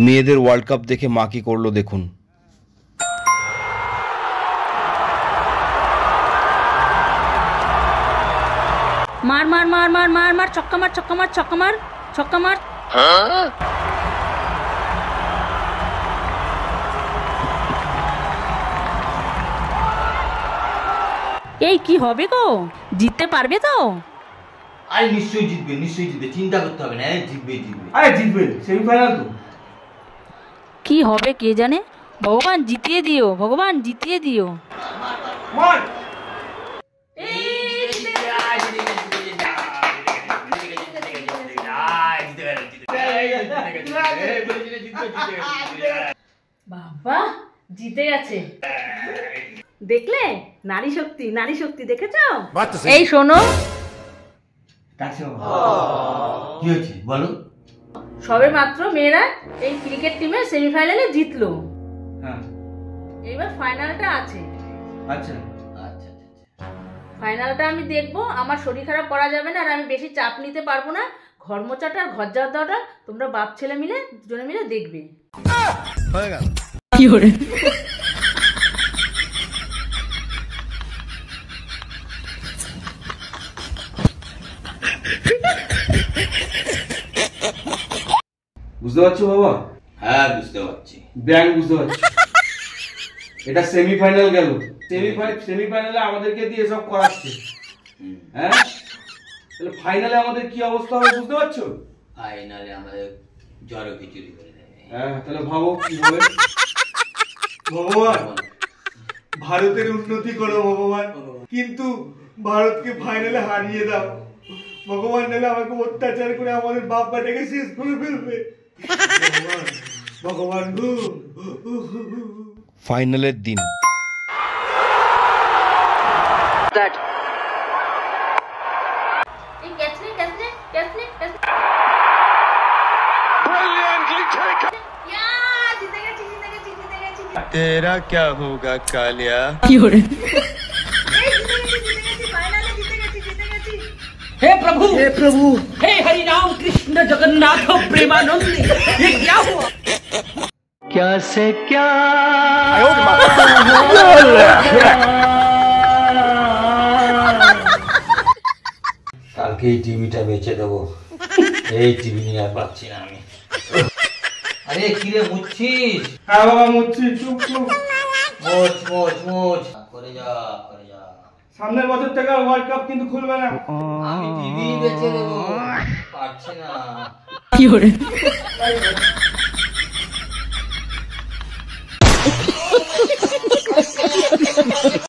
মেয়েদের world cup দেখে মা কি করলো দেখুন। মার মার মার মার মার মার, ছক্কা মার, ছক্কা মার, ছক্কা মার, ছক্কা মার। এই কি হবে গো, জিততে পারবে তো? আরে নিশ্চয়ই জিতবে, নিশ্চয়ই জিতবে, চিন্তা করতে হবে না, জিতবে জিতবে। আরে জিতবে, সেমিফাইনাল তো। কি হবে কে জানে, ভগবান জিতিয়ে দিও, ভগবান জিতিয়ে দিও। মার বাবা জিতে গেছে, দেখলে? নারী শক্তি, নারী শক্তি, দেখেছো? এই শোনো, কি হয়েছে বলো? সবে মাত্র মেয়েরা এই ক্রিকেট টিমে সেমিফাইনালে জিতলো। হ্যাঁ, এইবার ফাইনালটা আছে। আচ্ছা আচ্ছা ফাইনালটা আমি দেখবো, আমার শরীর খারাপ করা যাবে না, আর আমি বেশি চাপ নিতে পারবো না। ঘর মোচাটা আর ঘর ঝাড় দেওয়াটা তোমরা বাপ ছেলে মিলে দুজনে মিলে দেখবে। হয়ে গেল। কি করে বুঝতে পারছো বাবা? হ্যাঁ বুঝতে পারছি, ব্যাংক বুঝতে পারছি। এটা সেমিফাইনাল গেল, সেমিফাইনালে আমাদেরকে দিয়ে সব করাচ্ছে। হ্যাঁ, তাহলে ফাইনালে আমাদের কি অবস্থা হবে বুঝতে পারছো? ফাইনালে আমাদের জড়ো খিচুড়ি করে দেবে। হ্যাঁ, তাহলে ভাবো কি হবে। ভগবান, ভারতের উন্নতি করো ভগবান, কিন্তু ভারতকে ফাইনালে হারিয়ে দাও ভগবান, নাহলে আমাকে অত্যাচার করে আমাদের বাপ বাটাকে শেষ করে ফেলবে ভগবান। ভগবান গো। ফাইনালের দিন तेरा क्या होगा कालिया? हे प्रभु, हे प्रभु, हे हरि राम कृष्ण जगन्नाथ प्रेमानंद, ये क्या हुआ? क्या से क्या কালকে এই টিভিটা বেচে দেবো, এই টিভি নিয়ে আর পাচ্ছি না আমি। আরে কিরে মুচ্ছিস? হ্যাঁ বাবা মুচ্ছি, চুপ চুপ। মোচ মোচ মোচ করে যা, করে যা। সামনের বছর থেকে ওয়ার্ল্ড কাপ কিন্তু খুলবে না। আমি টিভি বেচে দেবো, পারছি না। কি করে